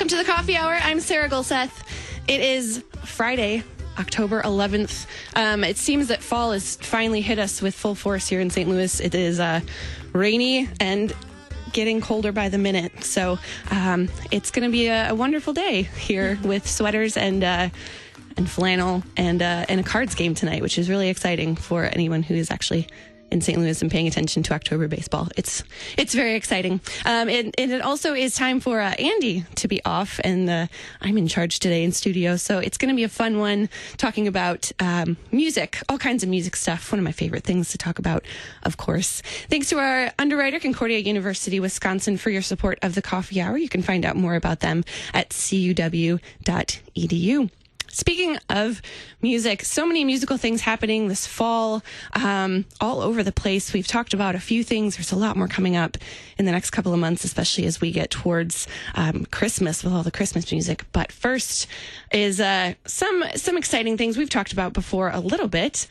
Welcome to the Coffee Hour. I'm Sarah Gulseth. It is Friday, October 11th. It seems that fall has finally hit us with full force here in St. Louis. It is rainy and getting colder by the minute. So it's going to be a wonderful day here with sweaters and flannel and a cards game tonight, which is really exciting for anyone who is actually in St. Louis and paying attention to October baseball. It's very exciting. And it also is time for Andy to be off, and I'm in charge today in studio. So it's going to be a fun one talking about music, all kinds of music stuff. One of my favorite things to talk about, of course. Thanks to our underwriter, Concordia University, Wisconsin, for your support of the Coffee Hour. You can find out more about them at csl.edu. Speaking of music, so many musical things happening this fall, all over the place. We've talked about a few things. There's a lot more coming up in the next couple of months, especially as we get towards Christmas with all the Christmas music. But first is some exciting things we've talked about before a little bit.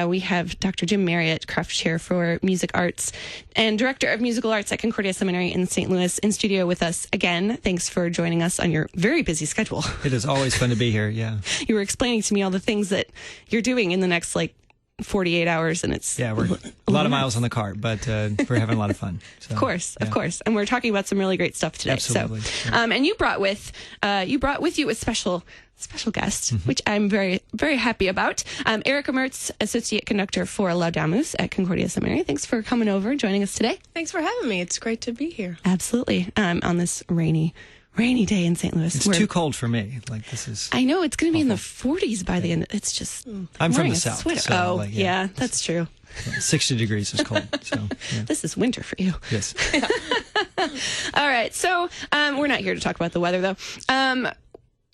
We have Dr. Jim Marriott, Kreft Chair for Music Arts and Director of Musical Arts at Concordia Seminary in St. Louis, in studio with us again. Thanks for joining us on your very busy schedule. It is always fun to be here, yeah. You were explaining to me all the things that you're doing in the next 48 hours, and it's we're a lot of miles on the car, but we're having a lot of fun. So, of course, and we're talking about some really great stuff today. Absolutely. So, and you brought with you a special guest, which I'm very, very happy about. Erica Mertz, Associate Conductor for Laudamus at Concordia Seminary. Thanks for coming over and joining us today. Thanks for having me. It's great to be here. Absolutely. On this rainy day in St. Louis. It's too cold for me. I know it's going to be in the 40s by the end. It's just. I'm from the south. So, yeah, that's true. 60 degrees is cold. So yeah. This is winter for you. Yes. All right. So we're not here to talk about the weather, though.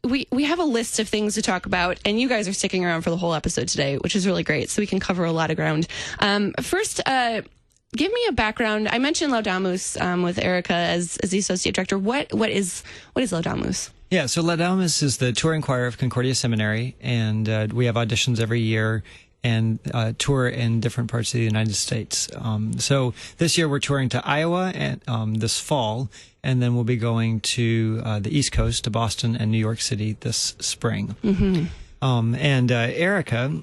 We have a list of things to talk about, and you guys are sticking around for the whole episode today, which is really great. So we can cover a lot of ground. First, give me a background. I mentioned Laudamus with Erica as the associate director. What is Laudamus? Yeah, so Laudamus is the touring choir of Concordia Seminary, and we have auditions every year and tour in different parts of the United States. So this year we're touring to Iowa and this fall, and then we'll be going to the East Coast, to Boston and New York City this spring. And Erica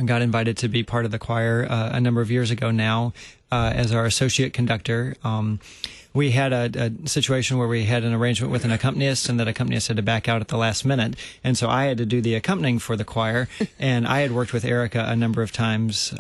got invited to be part of the choir a number of years ago now as our associate conductor. We had a situation where we had an arrangement with an accompanist, and that accompanist had to back out at the last minute. And so I had to do the accompanying for the choir, and I had worked with Erica a number of times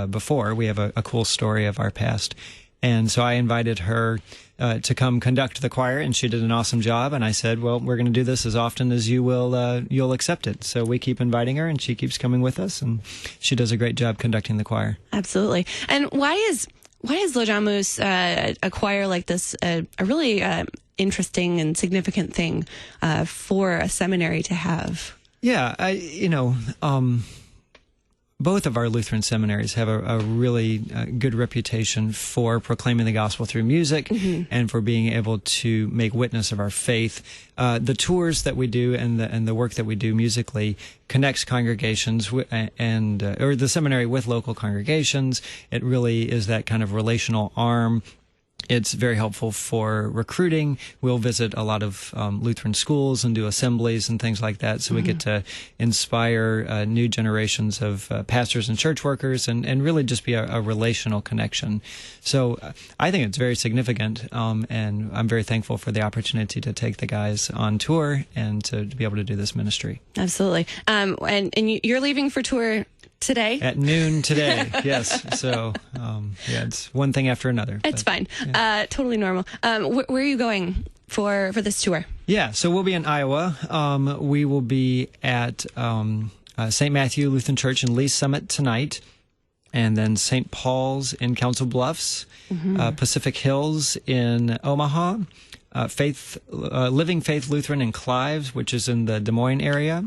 before. We have a cool story of our past. And so I invited her to come conduct the choir, and she did an awesome job. And I said, well, we're going to do this as often as you'll accept it. So we keep inviting her, and she keeps coming with us, and she does a great job conducting the choir. Absolutely. And why is Laudamus a choir like this a really interesting and significant thing for a seminary to have? Yeah, both of our Lutheran seminaries have a really good reputation for proclaiming the gospel through music and for being able to make witness of our faith. The tours that we do and the work that we do musically connects congregations or the seminary with local congregations. It really is that kind of relational arm. It's very helpful for recruiting. We'll visit a lot of Lutheran schools and do assemblies and things like that. So we get to inspire new generations of pastors and church workers and really just be a relational connection. So I think it's very significant, and I'm very thankful for the opportunity to take the guys on tour and to be able to do this ministry. Absolutely. And you're leaving for tour today? At noon today, yes. So, it's one thing after another. It's fine. Yeah. Totally normal. Where are you going for this tour? Yeah, so we'll be in Iowa. We will be at St. Matthew Lutheran Church in Lee Summit tonight, and then St. Paul's in Council Bluffs, Pacific Hills in Omaha, Living Faith Lutheran in Clives, which is in the Des Moines area,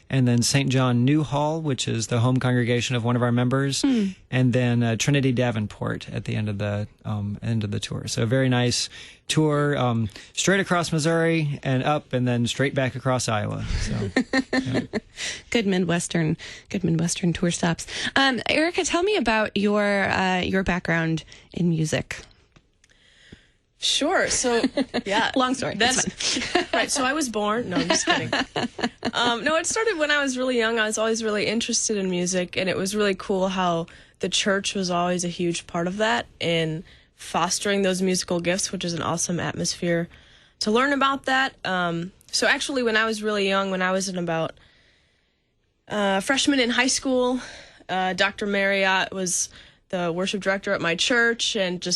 and then St. John New Hall, which is the home congregation of one of our members, and then Trinity Davenport at the end of the tour. So a very nice tour, straight across Missouri and up, and then straight back across Iowa. So, yeah. Good Midwestern tour stops. Erica, tell me about your background in music. Sure. So, yeah. Long story. That's right. So I was born. No, I'm just kidding. No, it started when I was really young. I was always really interested in music, and it was really cool how the church was always a huge part of that in fostering those musical gifts, which is an awesome atmosphere to learn about that. So actually, when I was really young, when I was in about freshman in high school, Dr. Marriott was the worship director at my church, and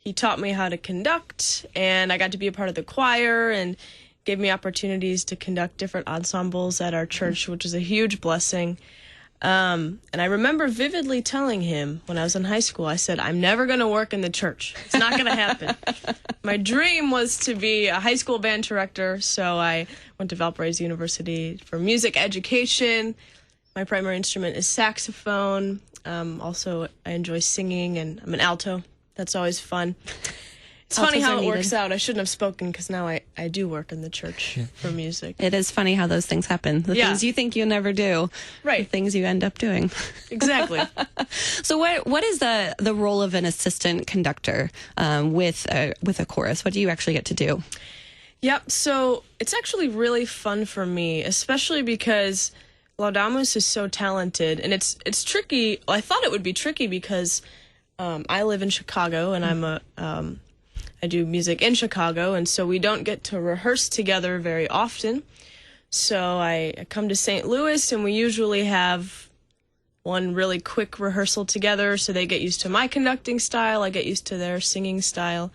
he taught me how to conduct, and I got to be a part of the choir and gave me opportunities to conduct different ensembles at our church, which is a huge blessing. And I remember vividly telling him when I was in high school, I said, I'm never going to work in the church. It's not going to happen. My dream was to be a high school band director, so I went to Valparaiso University for music education. My primary instrument is saxophone. Also, I enjoy singing, and I'm an alto. That's always fun. It's funny how it works out. I shouldn't have spoken because now I do work in the church for music. It is funny how those things happen. The things you think you'll never do. Right. The things you end up doing. Exactly. So what is the role of an assistant conductor with a chorus? What do you actually get to do? Yep. So it's actually really fun for me, especially because Laudamus is so talented. And it's tricky. Well, I thought it would be tricky because I live in Chicago, and I do music in Chicago, and so we don't get to rehearse together very often. So I come to St. Louis, and we usually have one really quick rehearsal together, so they get used to my conducting style, I get used to their singing style.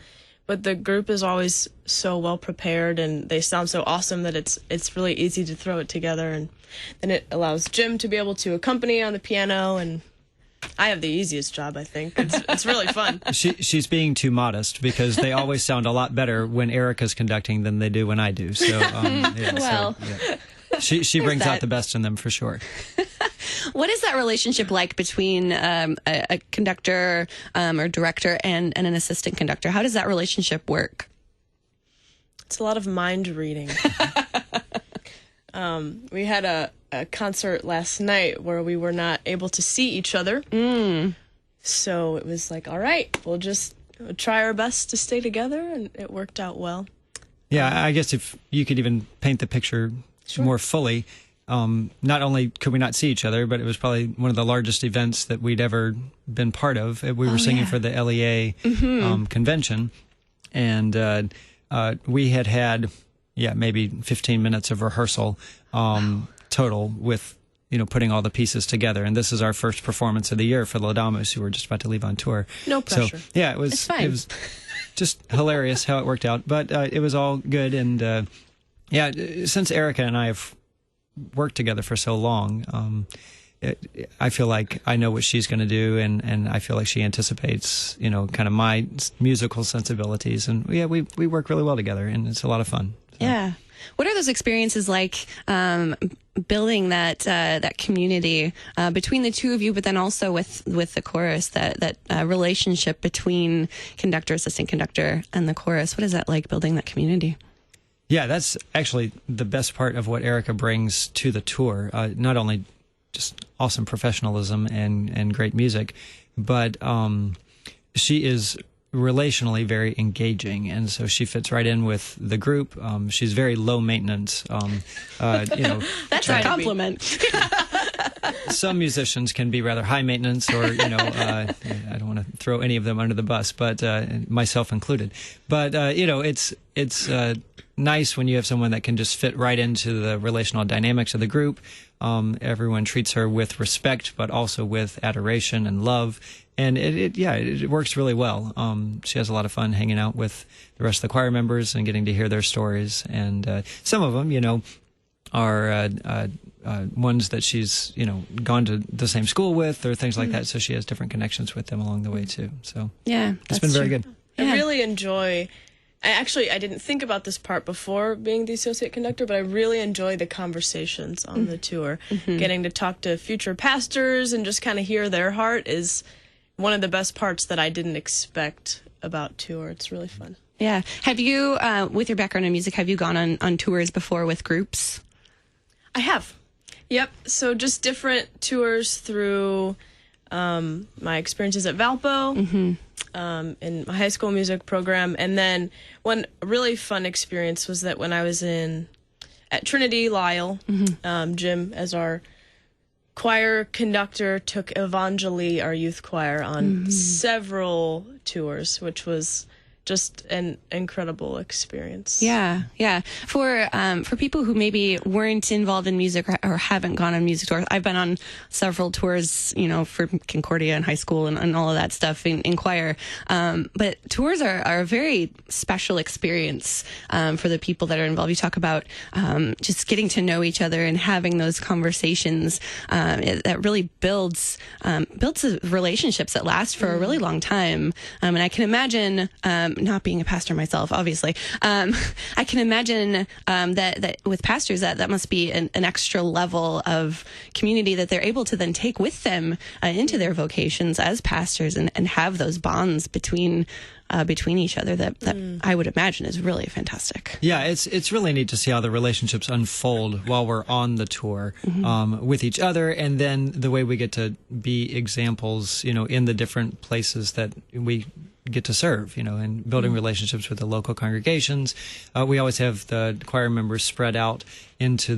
But the group is always so well prepared, and they sound so awesome that it's really easy to throw it together. And then it allows Jim to be able to accompany on the piano, and I have the easiest job, I think. It's really fun. She's being too modest because they always sound a lot better when Erica's conducting than they do when I do. So, she brings out the best in them for sure. What is that relationship like between a conductor or director and an assistant conductor? How does that relationship work? It's a lot of mind reading. We had a concert last night where we were not able to see each other. So it was like, all right, we'll just try our best to stay together, and it worked out well. Yeah, I guess if you could even paint the picture more fully, not only could we not see each other, but it was probably one of the largest events that we'd ever been part of. We were singing for the LEA convention, and we had maybe 15 minutes of rehearsal total with, putting all the pieces together. And this is our first performance of the year for Laudamus, who were just about to leave on tour. No pressure. So, it was just hilarious how it worked out. But it was all good. And, since Erica and I have worked together for so long, I feel like I know what she's going to do, and I feel like she anticipates, kind of my musical sensibilities. And, we work really well together, and it's a lot of fun. So. Yeah. What are those experiences like, building that community between the two of you, but then also with the chorus, that relationship between conductor, assistant conductor, and the chorus? What is that like, building that community? Yeah, that's actually the best part of what Erica brings to the tour. Not only just awesome professionalism and great music, but she is relationally very engaging, and so she fits right in with the group. She's very low maintenance. That's a compliment. Some musicians can be rather high maintenance, or I don't want to throw any of them under the bus, but myself included. But it's nice when you have someone that can just fit right into the relational dynamics of the group. Everyone treats her with respect, but also with adoration and love. And it works really well. She has a lot of fun hanging out with the rest of the choir members and getting to hear their stories. And some of them, are ones that she's, gone to the same school with or things like that. So she has different connections with them along the way, too. So it's been very good. I really enjoy... I didn't think about this part before being the associate conductor, but I really enjoy the conversations on the tour. Getting to talk to future pastors and just kind of hear their heart is one of the best parts that I didn't expect about tour. It's really fun. Yeah. Have you, with your background in music, have you gone on tours before with groups? I have. Yep. So just different tours through my experiences at Valpo. in my high school music program. And then one really fun experience was that when I was at Trinity Lyle, Jim, as our choir conductor, took Evangeli, our youth choir, on several tours, which was just an incredible experience. Yeah. For people who maybe weren't involved in music or haven't gone on music tours, I've been on several tours, for Concordia in high school and all of that stuff in choir. But tours are a very special experience for the people that are involved. You talk about just getting to know each other and having those conversations that really builds relationships that last for a really long time. And I can imagine, not being a pastor myself, obviously, I can imagine that with pastors that must be an extra level of community that they're able to then take with them into their vocations as pastors and have those bonds between each other that I would imagine is really fantastic. Yeah, it's really neat to see how the relationships unfold while we're on the tour with each other, and then the way we get to be examples, in the different places that we get to serve, and building relationships with the local congregations. We always have the choir members spread out into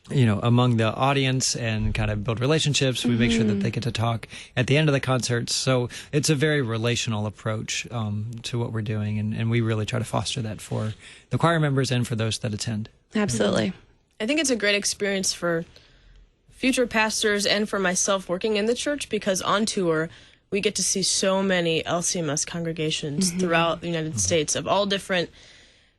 among the audience and kind of build relationships. We make sure that they get to talk at the end of the concerts. So it's a very relational approach to what we're doing, and we really try to foster that for the choir members and for those that attend. Absolutely. I think it's a great experience for future pastors and for myself working in the church, because on tour, we get to see so many LCMS congregations throughout the United States of all different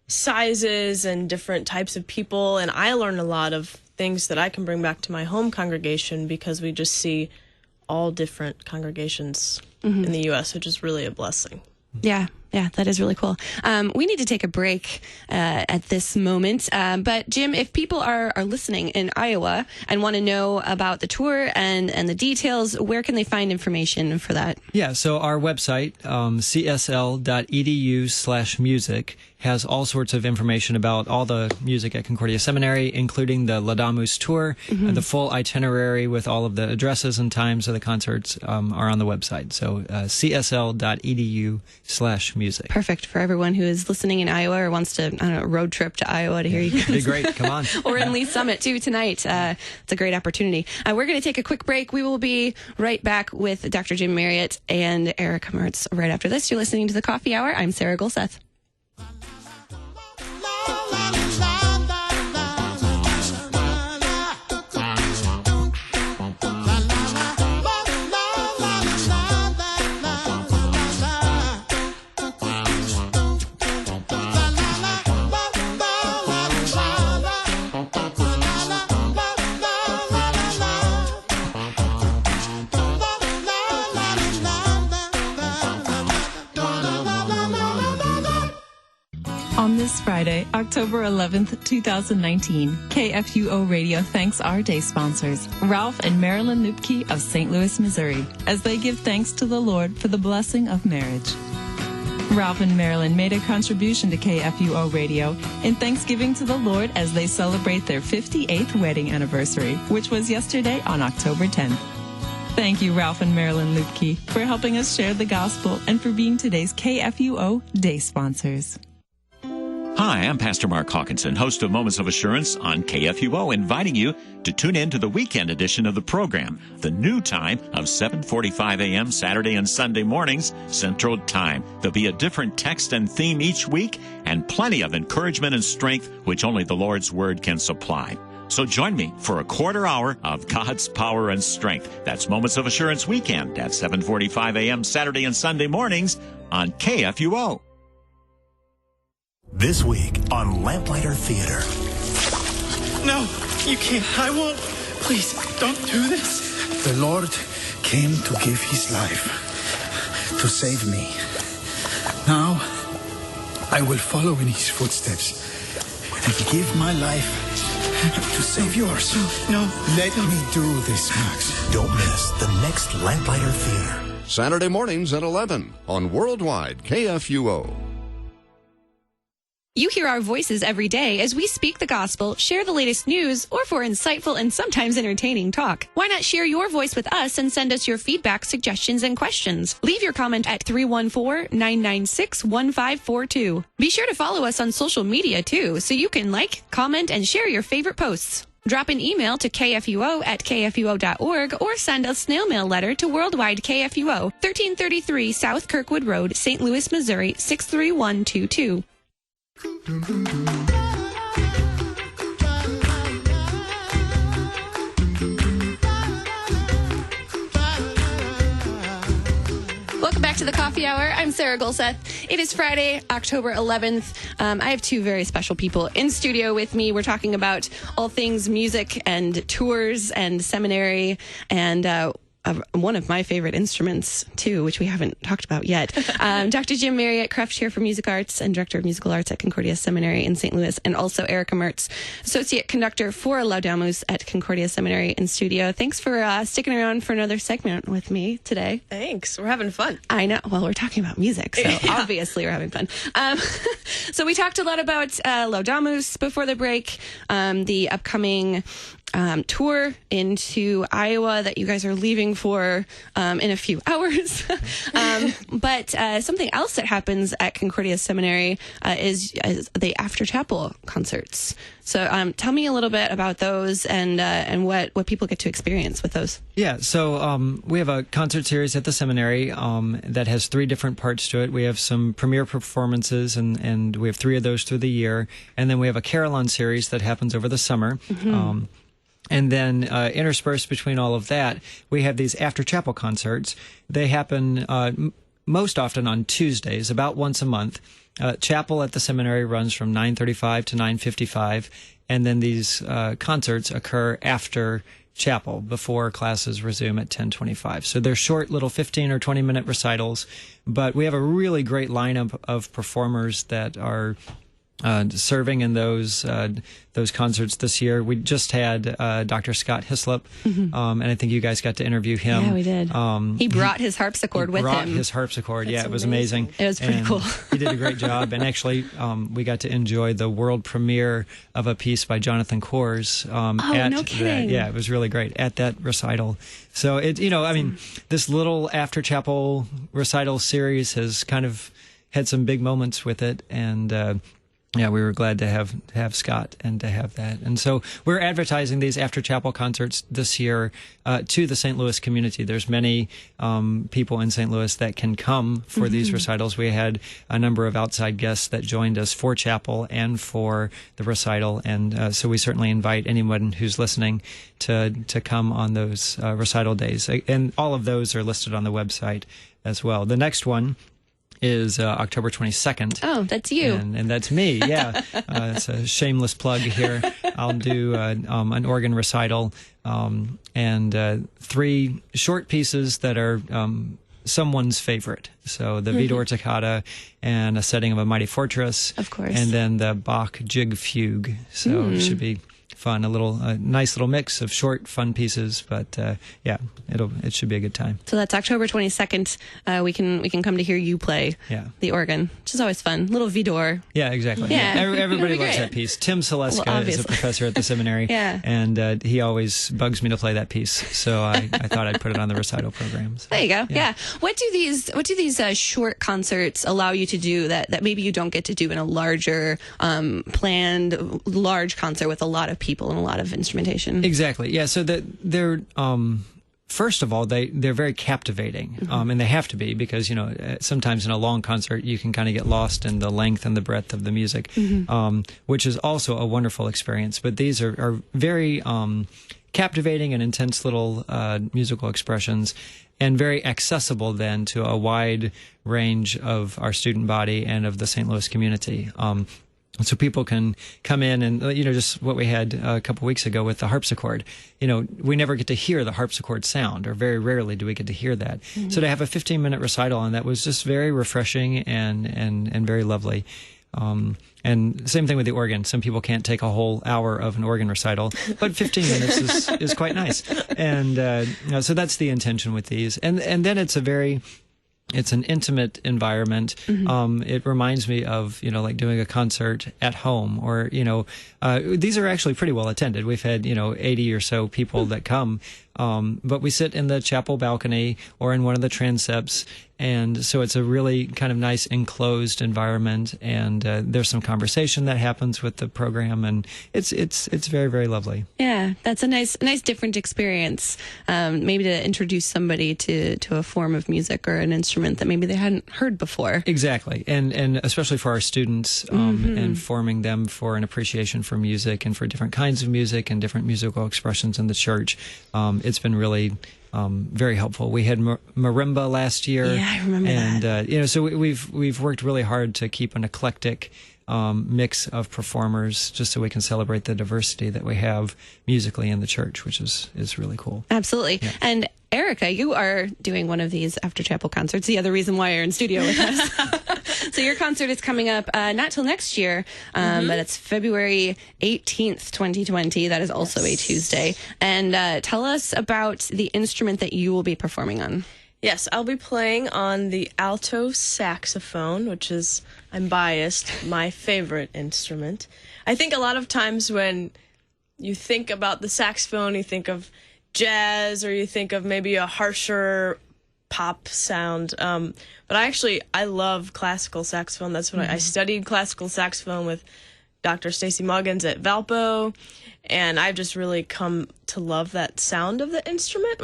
sizes and different types of people. And I learn a lot of things that I can bring back to my home congregation, because we just see all different congregations in the U.S., which is really a blessing. Yeah, that is really cool. We need to take a break at this moment. But Jim, if people are listening in Iowa and want to know about the tour and the details, where can they find information for that? Yeah, so our website, csl.edu/music, has all sorts of information about all the music at Concordia Seminary, including the Laudamus tour. The full itinerary with all of the addresses and times of the concerts are on the website. So csl.edu/music. Perfect for everyone who is listening in Iowa or wants to, road trip to Iowa to hear you guys. It'd be great. Come on. Or in Lee Summit, too, tonight. It's a great opportunity. We're going to take a quick break. We will be right back with Dr. Jim Marriott and Erica Mertz right after this. You're listening to The Coffee Hour. I'm Sarah Golseth. On this Friday, October 11th, 2019, KFUO Radio thanks our day sponsors, Ralph and Marilyn Lupke of St. Louis, Missouri, as they give thanks to the Lord for the blessing of marriage. Ralph and Marilyn made a contribution to KFUO Radio in thanksgiving to the Lord as they celebrate their 58th wedding anniversary, which was yesterday on October 10th. Thank you, Ralph and Marilyn Lupke, for helping us share the gospel and for being today's KFUO day sponsors. Hi, I'm Pastor Mark Hawkinson, host of Moments of Assurance on KFUO, inviting you to tune in to the weekend edition of the program, the new time of 7:45 a.m. Saturday and Sunday mornings, Central Time. There'll be a different text and theme each week and plenty of encouragement and strength, which only the Lord's Word can supply. So join me for a quarter hour of God's power and strength. That's Moments of Assurance Weekend at 7:45 a.m. Saturday and Sunday mornings on KFUO. This week on Lamplighter Theater. No, you can't. I won't. Please, don't do this. The Lord came to give his life to save me. Now, I will follow in his footsteps and give my life to save yours. No. Let me do this, Max. Don't miss the next Lamplighter Theater. Saturday mornings at 11 on Worldwide KFUO. You hear our voices every day as we speak the gospel, share the latest news, or for insightful and sometimes entertaining talk. Why not share your voice with us and send us your feedback, suggestions, and questions? Leave your comment at 314-996-1542. Be sure to follow us on social media too, so you can like, comment, and share your favorite posts. Drop an email to kfuo@kfuo.org or send a snail mail letter to Worldwide KFUO, 1333 South Kirkwood Road, St. Louis, Missouri, 63122. Welcome back to the Coffee Hour. I'm Sarah Golseth. It is Friday, October 11th. I have two very special people in studio with me. We're talking about all things music and tours and seminary and one of my favorite instruments, too, which we haven't talked about yet. Dr. Jim Marriott, Kreft Chair for Music Arts and Director of Musical Arts at Concordia Seminary in St. Louis, and also Erica Mertz, Associate Conductor for Laudamus at Concordia Seminary in studio. Thanks for sticking around for another segment with me today. Thanks. We're having fun. I know. Well, we're talking about music, so obviously we're having fun. So we talked a lot about Laudamus before the break, the upcoming tour into Iowa that you guys are leaving for in a few hours. But something else that happens at Concordia Seminary is the after chapel concerts. So tell me a little bit about those and what people get to experience with those. Yeah, so we have a concert series at the seminary that has 3 different parts to it. We have some premiere performances, and we have 3 of those through the year. And then we have a carillon series that happens over the summer. Mm-hmm. And then interspersed between all of that, we have these after-chapel concerts. They happen most often on Tuesdays, about once a month. Chapel at the seminary runs from 9:35 to 9:55, and then these concerts occur after chapel, before classes resume at 10:25. So they're short little 15 or 20-minute recitals, but we have a really great lineup of performers that are serving in those concerts this year. We just had Dr. Scott Hislop, and I think you guys got to interview him. Yeah, we did. He brought his harpsichord with him. Brought his harpsichord. That's it was amazing. It was pretty cool. He did a great job, and actually, we got to enjoy the world premiere of a piece by Jonathan Kors. No kidding! Yeah, it was really great at that recital. So this little after chapel recital series has kind of had some big moments with it, and yeah, we were glad to have Scott and to have that. And so we're advertising these after chapel concerts this year to the St. Louis community. There's many people in St. Louis that can come for these recitals. We had a number of outside guests that joined us for chapel and for the recital. And so we certainly invite anyone who's listening to come on those recital days. And all of those are listed on the website as well. The next one is October 22nd. Oh, that's you. And that's me, yeah. It's a shameless plug here. I'll do an organ recital and 3 short pieces that are someone's favorite. So the Vidor Toccata and a setting of A Mighty Fortress. Of course. And then the Bach Jig Fugue. So it should be fun, a nice little mix of short, fun pieces, but it should be a good time. So that's October 22nd. We can come to hear you play the organ, which is always fun. Little Vidor. Yeah, exactly. Yeah. Everybody loves that piece. Tim Seleska is a professor at the seminary, and he always bugs me to play that piece. So I thought I'd put it on the recital program. So, there you go. Yeah. What do these short concerts allow you to do that maybe you don't get to do in a larger planned large concert with a lot of people and a lot of instrumentation? Exactly. Yeah. So that they're first of all, they're very captivating, and they have to be because sometimes in a long concert you can kind of get lost in the length and the breadth of the music, which is also a wonderful experience. But these are very captivating and intense little musical expressions, and very accessible then to a wide range of our student body and of the St. Louis community. So people can come in and, just what we had a couple weeks ago with the harpsichord. We never get to hear the harpsichord sound, or very rarely do we get to hear that. So to have a 15-minute recital on that was just very refreshing and very lovely. And same thing with the organ. Some people can't take a whole hour of an organ recital, but 15 minutes is quite nice. And so that's the intention with these. And then it's a very It's an intimate environment. It reminds me of, like doing a concert at home, or, these are actually pretty well attended. We've had, 80 or so people that come. But we sit in the chapel balcony or in one of the transepts. And so it's a really kind of nice enclosed environment. And there's some conversation that happens with the program. And it's very, very lovely. Yeah, that's a nice different experience. Maybe to introduce somebody to a form of music or an instrument that maybe they hadn't heard before. Exactly. And especially for our students, and forming them for an appreciation for music and for different kinds of music and different musical expressions in the church. It's been really very helpful. We had marimba last year. Yeah, I remember that. And, so we've worked really hard to keep an eclectic mix of performers, just so we can celebrate the diversity that we have musically in the church, which is really cool. Absolutely. Yeah. And Erica, you are doing one of these after chapel concerts, the other reason why you're in studio with us. So your concert is coming up not till next year, but it's February 18th, 2020. That is also a Tuesday. And tell us about the instrument that you will be performing on. Yes, I'll be playing on the alto saxophone, which is, I'm biased, my favorite instrument. I think a lot of times when you think about the saxophone, you think of jazz, or you think of maybe a harsher pop sound. But I love classical saxophone. That's what I studied classical saxophone with Dr. Stacy Muggins at Valpo, and I've just really come to love that sound of the instrument,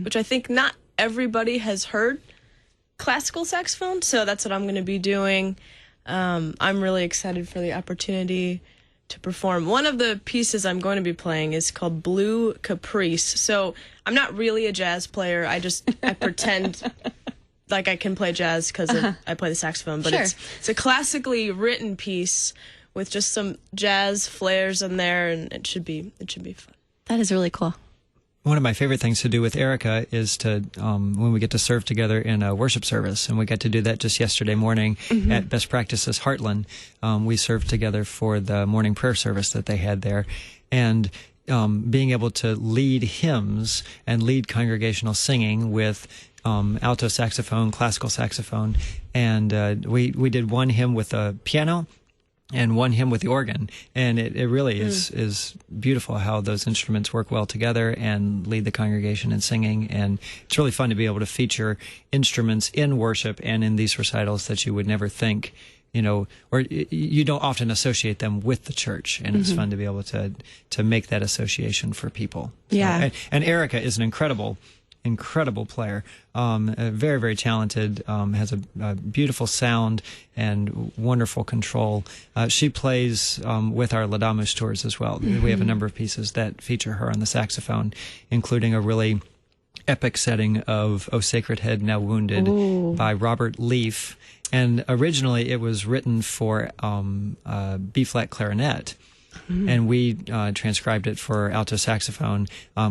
which I think not everybody has heard classical saxophone, so that's what I'm going to be doing. I'm really excited for the opportunity to perform. One of the pieces I'm going to be playing is called Blue Caprice. So I'm not really a jazz player. I pretend like I can play jazz because I play the saxophone. But it's a classically written piece with just some jazz flares in there, and it should be fun. That is really cool. One of my favorite things to do with Erica is to, when we get to serve together in a worship service, and we got to do that just yesterday morning at Best Practices Heartland. We served together for the morning prayer service that they had there. And being able to lead hymns and lead congregational singing with alto saxophone, classical saxophone. And we did one hymn with a piano and one hymn with the organ. And it really is beautiful how those instruments work well together and lead the congregation in singing. And it's really fun to be able to feature instruments in worship and in these recitals that you would never think, or you don't often associate them with the church. And it's fun to be able to make that association for people. Yeah. So, and Erica is an incredible player, very, very talented, has a beautiful sound and wonderful control. She plays with our Laudamus tours as well. We have a number of pieces that feature her on the saxophone, including a really epic setting of O Sacred Head Now Wounded by Robert Leaf. And originally it was written for B-flat clarinet. And we transcribed it for alto saxophone,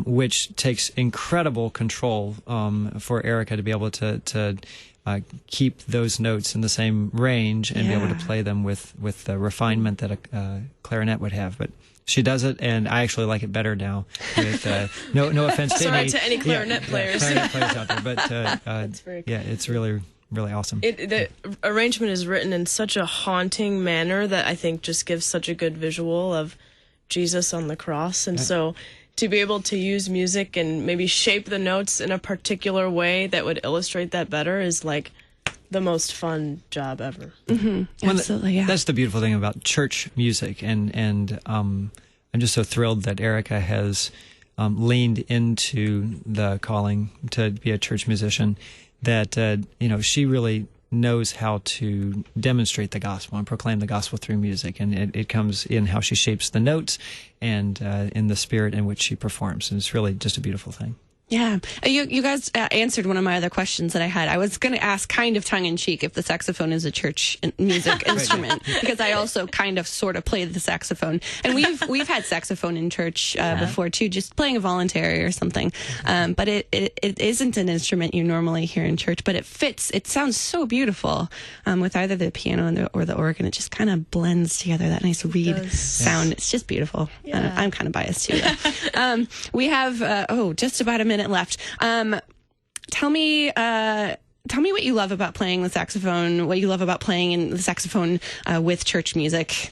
which takes incredible control for Erica to be able to keep those notes in the same range and be able to play them with the refinement that a clarinet would have. But she does it, and I actually like it better now. With, no offense to any clarinet players. Clarinet players out there, but it's really awesome. The arrangement is written in such a haunting manner that I think just gives such a good visual of Jesus on the cross. And so to be able to use music and maybe shape the notes in a particular way that would illustrate that better is like the most fun job ever. Absolutely, yeah. That's the beautiful thing about church music. And I'm just so thrilled that Erica has leaned into the calling to be a church musician, that she really knows how to demonstrate the gospel and proclaim the gospel through music, and it comes in how she shapes the notes and in the spirit in which she performs, and it's really just a beautiful thing. Yeah. You guys answered one of my other questions that I had. I was going to ask kind of tongue-in-cheek if the saxophone is a church music instrument, because I also kind of sort of play the saxophone. And we've had saxophone in church before, too, just playing a voluntary or something. But it isn't an instrument you normally hear in church, but it fits. It sounds so beautiful with either the piano or the organ. It just kind of blends together, that nice reed sound. It's just beautiful. Yeah. I'm kind of biased, too. We have, just about a minute left. Tell me, tell me what you love about playing the saxophone, what you love about playing in the saxophone with church music.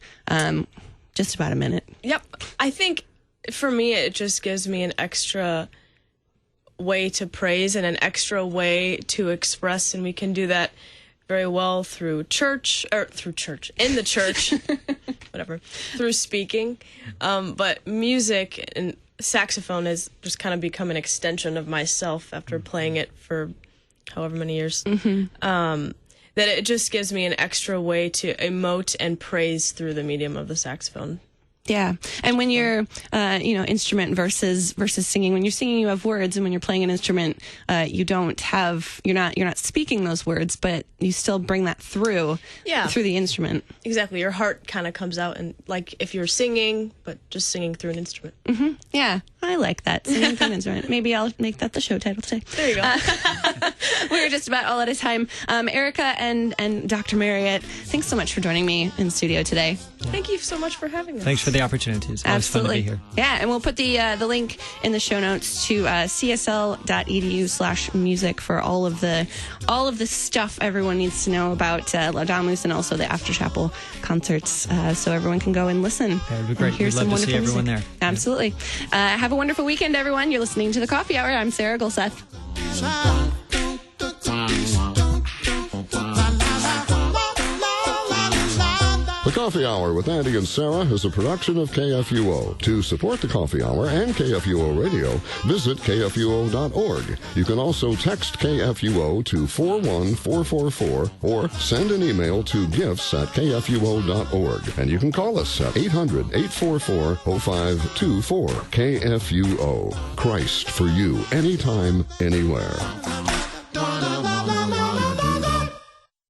Just about a minute. Yep. I think for me, it just gives me an extra way to praise and an extra way to express, and we can do that very well through in the church, whatever, through speaking. But music and saxophone has just kind of become an extension of myself after playing it for however many years. That it just gives me an extra way to emote and praise through the medium of the saxophone. Yeah. And when you're, instrument versus singing, when you're singing, you have words, and when you're playing an instrument, you're not speaking those words, but you still bring that through the instrument. Exactly. Your heart kind of comes out, and like if you're singing, but just singing through an instrument. Mm-hmm. Yeah. I like that. Singing through an instrument. Maybe I'll make that the show title today. There you go. We're just about all out of time. Erica and Dr. Marriott, thanks so much for joining me in studio today. Thank you so much for having us. Thanks for the opportunity. It's always fun to be here. Yeah, and we'll put the link in the show notes to csl.edu/music for all of the stuff everyone needs to know about Laudamus and also the after chapel concerts, so everyone can go and listen. That would be great. We'd love to see everyone there. Absolutely. Have a wonderful weekend, everyone. You're listening to The Coffee Hour. I'm Sarah Gulseth. The Coffee Hour with Andy and Sarah is a production of KFUO. To support the Coffee Hour and KFUO Radio, visit KFUO.org. You can also text KFUO to 41444 or send an email to gifts@KFUO.org. And you can call us at 800-844-0524. KFUO. Christ for you, anytime, anywhere.